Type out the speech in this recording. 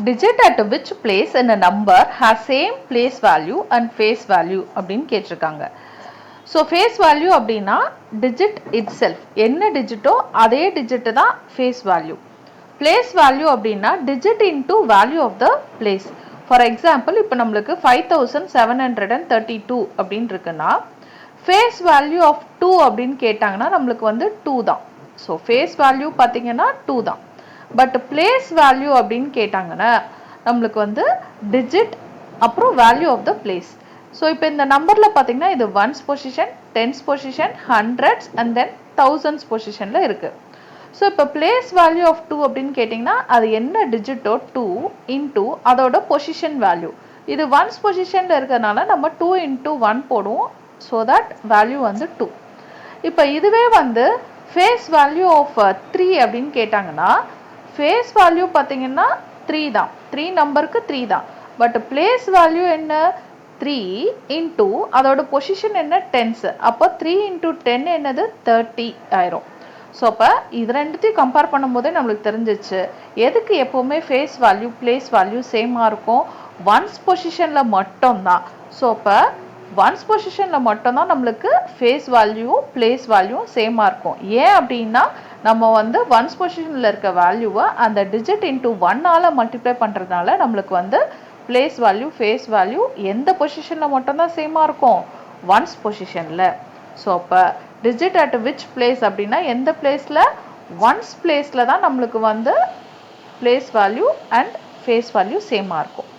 digit at which place in a number has same place value and face value அப்படின்னு கேட்டிருக்காங்க. So face value அப்படின்னா digit itself, என்ன டிஜிட்டோ அதே digit தான் ஃபேஸ் வேல்யூ. பிளேஸ் வேல்யூ அப்படின்னா digit into value of the place. For example இப்போ நம்மளுக்கு 5732 அப்படின்னு இருக்குன்னா ஃபேஸ் வேல்யூ ஆஃப் 2 அப்படின்னு கேட்டாங்கன்னா நம்மளுக்கு வந்து 2 தான். ஸோ ஃபேஸ் வேல்யூ பார்த்தீங்கன்னா 2 தான். பட் பிளேஸ் வேல்யூ அப்படின்னு கேட்டாங்கன்னா நம்மளுக்கு வந்து டிஜிட் அப்புறம் value of the place. So இப்போ இந்த நம்பரில் பார்த்தீங்கன்னா இது ones position, tens position, hundreds and then thousands பொசிஷனில் இருக்குது. ஸோ இப்போ பிளேஸ் வேல்யூ ஆஃப் 2 அப்படின்னு கேட்டிங்கன்னா அது என்ன டிஜிட்டோ 2 இன்டூ அதோட பொசிஷன் வேல்யூ. இது ஒன்ஸ் பொசிஷனில் இருக்கிறதுனால நம்ம 2 இன்டூ 1 போடுவோம். ஸோ தட் வேல்யூ வந்து 2. இப்போ இதுவே வந்து ஃபேஸ் வேல்யூ ஆஃப் 3 அப்படின்னு கேட்டாங்கன்னா ஃபேஸ் வேல்யூ பார்த்தீங்கன்னா 3 தான், 3 நம்பருக்கு 3 தான். பட் பிளேஸ் வேல்யூ என்ன 3 இன்டூ அதோட பொசிஷன் என்ன டென்ஸ். அப்போ 3 இன்டூ 10 என்னது 30 ஆயிரும். ஸோ அப்போ இது ரெண்டுத்தையும் கம்பேர் பண்ணும்போதே நம்மளுக்கு தெரிஞ்சிச்சு எதுக்கு எப்போவுமே ஃபேஸ் வேல்யூ பிளேஸ் வேல்யூ சேமாக இருக்கும், ஒன்ஸ் பொசிஷனில் மட்டும்தான். ஸோ அப்போ ஒன்ஸ் பொசிஷனில் மட்டும்தான் நம்மளுக்கு ஃபேஸ் வேல்யூவும் பிளேஸ் வேல்யூவும் சேமாக இருக்கும். ஏன் அப்படின்னா நம்ம வந்து ஒன்ஸ் பொசிஷனில் இருக்க வேல்யூவை அந்த டிஜிட் இன்டூ 1ஆல் மல்டிப்ளை பண்ணுறதுனால நம்மளுக்கு வந்து பிளேஸ் வேல்யூ ஃபேஸ் வேல்யூ எந்த பொசிஷனில் மட்டும்தான் சேமாக இருக்கும், ஒன்ஸ் பொசிஷனில். ஸோ அப்போ டிஜிட் அட் விச் பிளேஸ் அப்படின்னா எந்த பிளேஸில், ஒன்ஸ் பிளேஸில் தான் நம்மளுக்கு வந்து place value and face value சேமாக இருக்கும்.